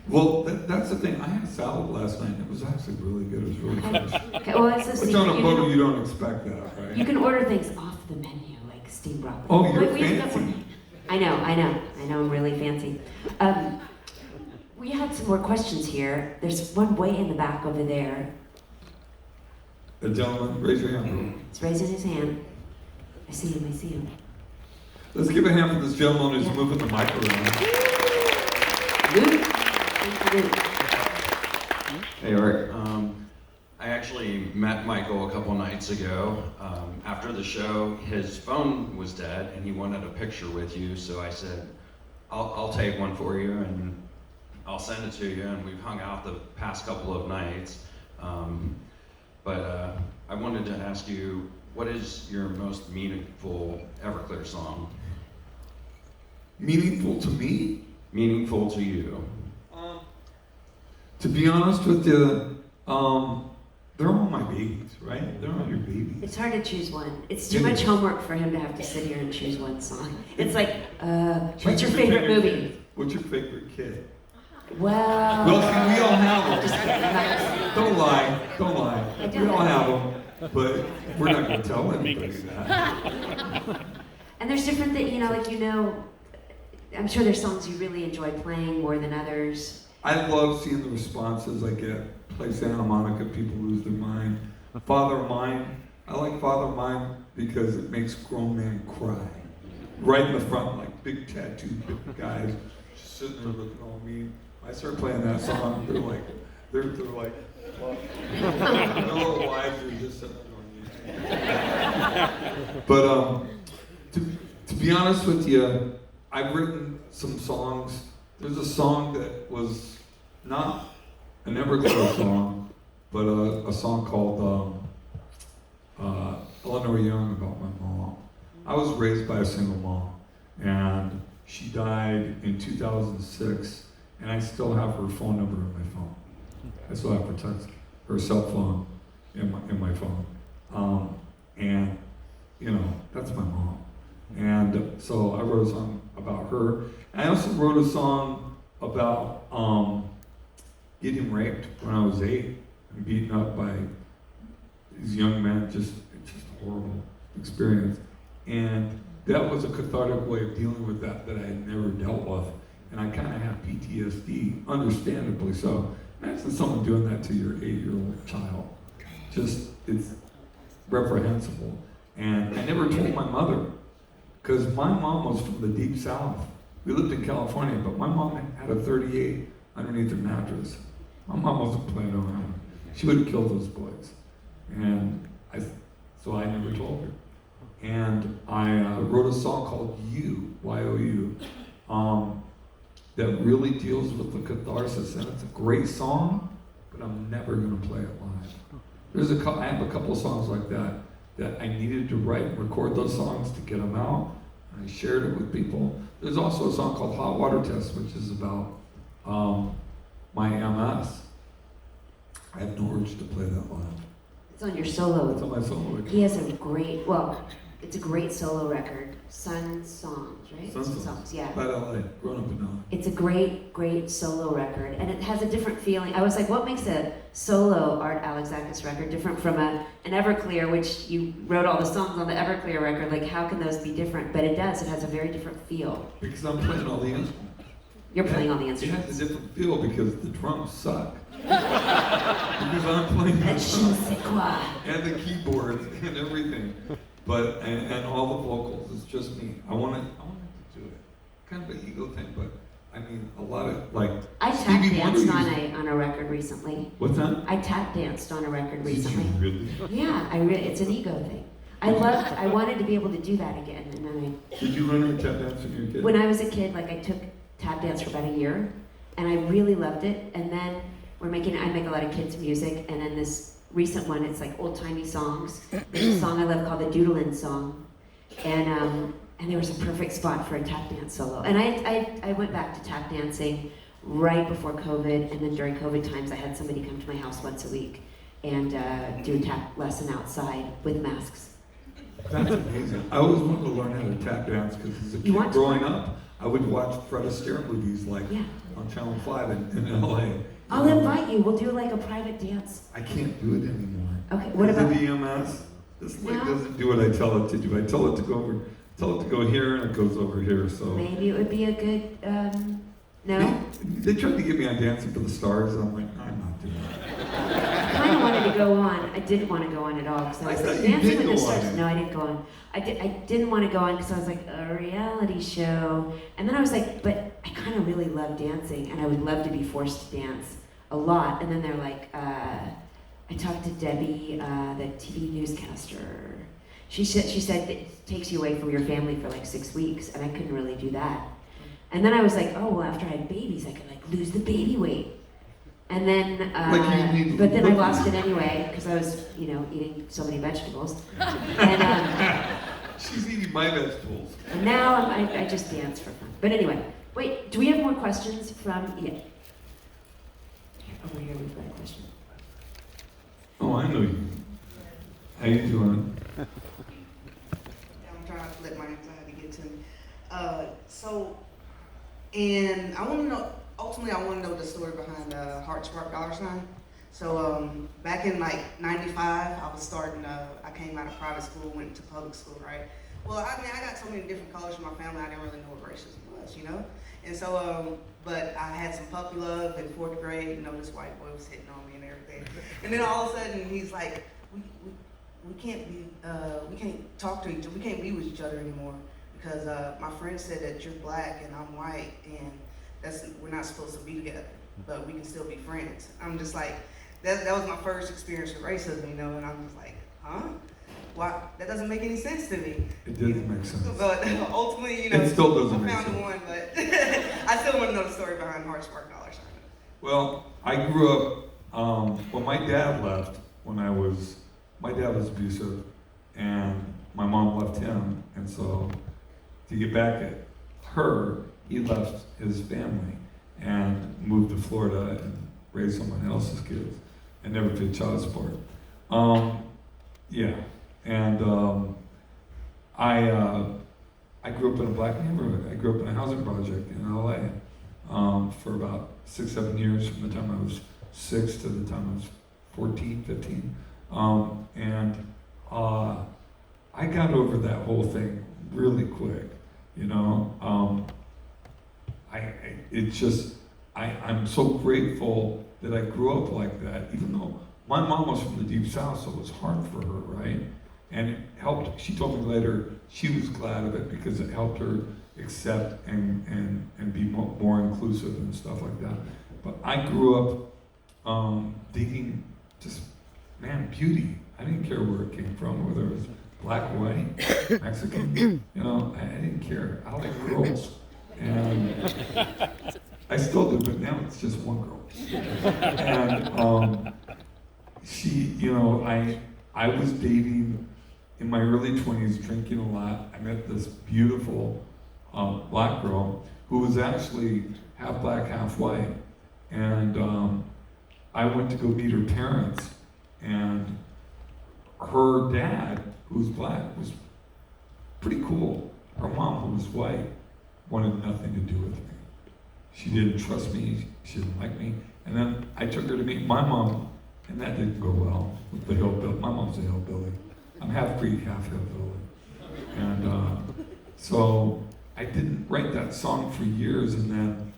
Well, that's the thing. I had a salad last night. It was actually really good. It was really fresh. Okay, well, it's a Which secret. on a boat, you don't expect that, right? You can order things off the menu, like steamed broccoli. Oh, you're We have fancy. I know, I'm really fancy. We had some more questions here. There's one way in the back over there. The gentleman, raise your hand. He's raising his hand. I see him. Let's give a hand for this gentleman who's moving the mic around. Luke? Thank you, Luke. Hey, Art. I actually met Michael a couple nights ago. After the show, his phone was dead and he wanted a picture with you, so I said, I'll take one for you and I'll send it to you, and we've hung out the past couple of nights. But I wanted to ask you, what is your most meaningful Everclear song? Meaningful to me? Meaningful to you? To be honest with you, they're all my babies, right? They're all your babies. It's hard to choose one. It's too much homework for him to have to sit here and choose one song. It's like, what's your favorite movie? What's your favorite kid? Well, Well, see, we all have just them. kidding. I'm not gonna say. Don't lie. I do We all have have them, but we're not going to tell anybody that. And there's different things, I'm sure there's songs you really enjoy playing more than others. I love seeing the responses I get. Play Santa Monica, people lose their mind. Father of Mine, I like Father of Mine because it makes grown men cry. Right in the front, like big tattooed guys, just sitting there looking all mean. I start playing that song, they're like, well, their little wives are just sitting there going, But to be honest with you, I've written some songs. There's a song that was not an Everclear song, but a song called Eleanor Young about my mom. I was raised by a single mom, and she died in 2006, and I still have her phone number in my phone. I still have her cell phone in my phone. And, that's my mom. And so I wrote a song about her. I also wrote a song about getting raped when I was 8 and beaten up by these young men. It's just a horrible experience. And that was a cathartic way of dealing with that I had never dealt with. And I kind of have PTSD, understandably so. Imagine someone doing that to your 8-year-old child. It's reprehensible. And I never told my mother, because my mom was from the deep south. We lived in California, but my mom had a .38 underneath her mattress. My mom wasn't playing around. She would have killed those boys. And so I never told her. And I wrote a song called You, Y-O-U, that really deals with the catharsis. And it's a great song, but I'm never going to play it live. I have a couple of songs like that I needed to write and record those songs to get them out. And I shared it with people. There's also a song called Hot Water Test, which is about my MS. I have no urge to play that live. It's on your solo. It's on my solo record. He has it's a great solo record. Sun Songs, right? Sun Songs, Songs. yeah. By LA, grown up in LA. It's a great solo record, and it has a different feeling. I was like, what makes a solo Art Alexakis record different from an Everclear, which you wrote all the songs on the Everclear record? Like, how can those be different? But it does. It has a very different feel. Because I'm playing all the instruments. You're playing all the It instruments. has a different feel because the drums suck. Because I'm playing the Je ne sais quoi. and the keyboards and everything, and all the vocals. It's just me. I wanted to do it. kind of an ego thing, but I mean, a lot of, like, I tap Stevie Wonder danced on a record recently. What's that? I tap danced on a record Did recently. you really? Yeah, it's an ego thing. I wanted to be able to do that again, and then Did you learn how to tap dance when you were a kid? when I was a kid, like I took tap dance for about a year, and I really loved it. And then I make a lot of kids music, and then this recent one, it's like old-timey songs. There's a song I love called the Doodlin' Song, and there was a perfect spot for a tap dance solo. And I went back to tap dancing right before COVID, and then during COVID times, I had somebody come to my house once a week and do a tap lesson outside with masks. That's amazing. I always wanted to learn how to tap dance because as a You kid want to growing learn? up, I would watch Fred Astaire movies like Yeah. on Channel 5 in LA. I'll invite you. We'll do like a private dance. I can't do it anymore. Okay, what about? the EMS? This leg No. doesn't do what I tell it to do. I tell it to go here, and it goes over here. So Maybe it would be a good, no? They tried to get me on Dancing for the Stars, and I'm like, I'm not doing that. I kind of wanted to go on. I didn't want to go on at all because I was I like, thought you Dancing did with the go on Stars. it. No, I didn't go on. I didn't want to go on because I was like, a reality show. And then I was like, but I kind of really love dancing and I would love to be forced to dance a lot. And then they're like, I talked to Debbie, the TV newscaster. She said it takes you away from your family for like 6 weeks, and I couldn't really do that. And then I was like, oh, well, after I had babies, I could like lose the baby weight. And then, but then I lost it anyway because I was, eating so many vegetables. And, She's eating my vegetables. and now I just dance for fun. But anyway, wait, do we have more questions from? Yeah. Over here, we've got a question. Oh, I know you. How you doing? I'm trying to let my anxiety get to me. And I want to know, ultimately I want to know the story behind Heart Spark $. So back in like 95, I was starting, I came out of private school, went to public school, right? Well, I mean, I got so many different colors in my family, I didn't really know what racism was, And so, but I had some puppy love in 4th grade, this white boy was hitting on me and everything. And then all of a sudden he's like, we can't talk to each other, we can't be with each other anymore because my friend said that you're black and I'm white and we're not supposed to be together, but we can still be friends. I'm just like, that was my first experience with racism, and I'm just like, huh? Why? That doesn't make any sense to me. It doesn't make sense. But ultimately, It still doesn't I make found sense. the one, but I still want to know the story behind Heart Spark $. Well, I grew up, when my dad left, my dad was abusive, and my mom left him, and so to get back at her, he left his family and moved to Florida and raised someone else's kids and never paid child support. I grew up in a black neighborhood. I grew up in a housing project in LA for about 6-7 years, from the time I was 6 to the time I was 14, 15. I got over that whole thing really quick, I'm so grateful that I grew up like that, even though my mom was from the Deep South, so it was hard for her, right? And it helped, she told me later, she was glad of it because it helped her accept and be more inclusive and stuff like that. But I grew up digging just, beauty. I didn't care where it came from, whether it was black, white, Mexican, I didn't care. I like girls. And I still do, but now it's just one girl. And she, I was dating in my early 20s, drinking a lot. I met this beautiful black girl who was actually half black, half white. And I went to go meet her parents, and her dad, who was black, was pretty cool. Her mom, who was white, wanted nothing to do with me. She didn't trust me, she didn't like me. And then I took her to meet my mom, and that didn't go well with the hillbilly. My mom's a hillbilly. I'm half Greek, half hillbilly. And so I didn't write that song for years, and then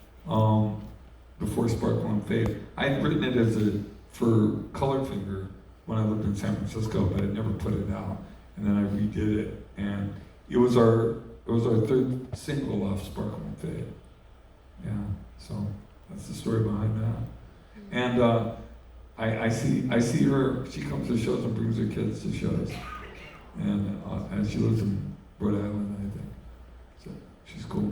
before Sparkle and Faith, I had written it for Color Finger when I lived in San Francisco, but I never put it out. And then I redid it, and it was our it was our third single off Sparkle and Fade. Yeah, so that's the story behind that. And I see her. She comes to shows and brings her kids to shows, and she lives in Rhode Island, I think. So she's cool.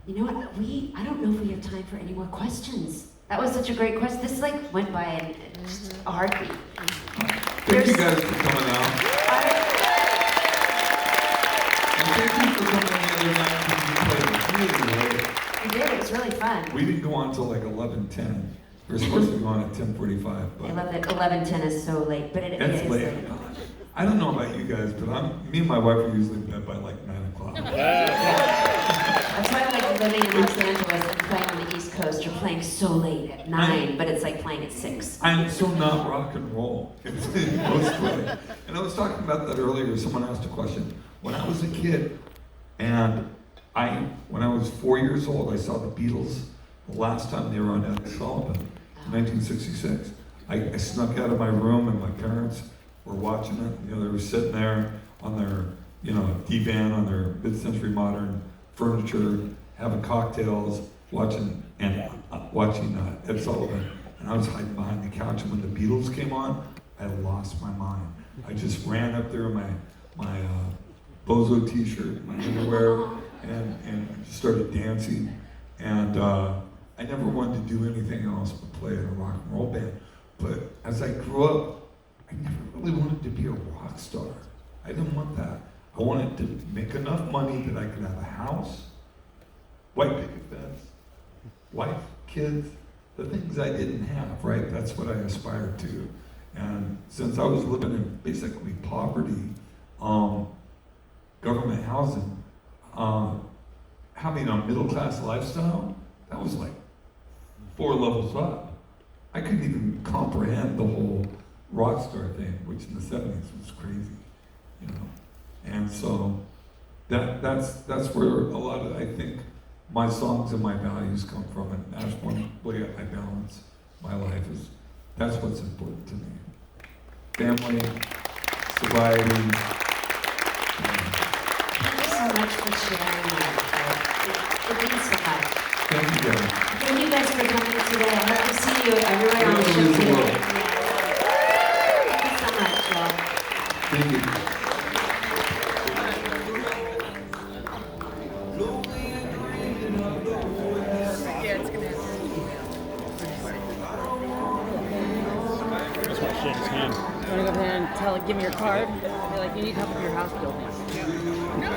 You know what? I don't know if we have time for any more questions. That was such a great question. This like went by in just a heartbeat. Thank you guys for coming out. And thank you for coming the other night because you played really late. We did. It was really fun. We didn't go on until like 11:10. We were supposed to go on at 10:45. I love that 11:10 is so late, but it It's is late. late. I don't know about you guys, but me and my wife are usually in bed by like 9 o'clock. That's why I like living in Los Angeles and playing on the East Coast. You're playing so late at 9, but it's like playing at 6. I'm so not rock and roll. It's mostly. And I was talking about that earlier. Someone asked a question. When I was a kid, and when I was 4 years old, I saw the Beatles the last time they were on Ed Sullivan, 1966. I snuck out of my room, and my parents were watching it. You know, they were sitting there on their, divan, on their mid-century modern furniture, having cocktails, watching Ed Sullivan. And I was hiding behind the couch. And when the Beatles came on, I lost my mind. I just ran up there in my Bozo t-shirt, my underwear, and just started dancing. And I never wanted to do anything else but play in a rock and roll band. But as I grew up, I never really wanted to be a rock star. I didn't want that. I wanted to make enough money that I could have a house, white picket fence, wife, kids, the things I didn't have, right? That's what I aspired to. And since I was living in basically poverty, government housing, having a middle-class lifestyle, that was like 4 levels up. I couldn't even comprehend the whole rock star thing, which in the 70s was crazy, And so that's where a lot of, I think, my songs and my values come from, and that's one way I balance my life. That's what's important to me. Family, sobriety. Thank you so much for sharing that. It means so much. Thank you guys. Thank you guys for coming today. I hope to see you everywhere on the show Everywhere in the today. world. Thank you so much, y'all. Thank you. You want to go up there and give me your card? Be like, you need help with your house building. No,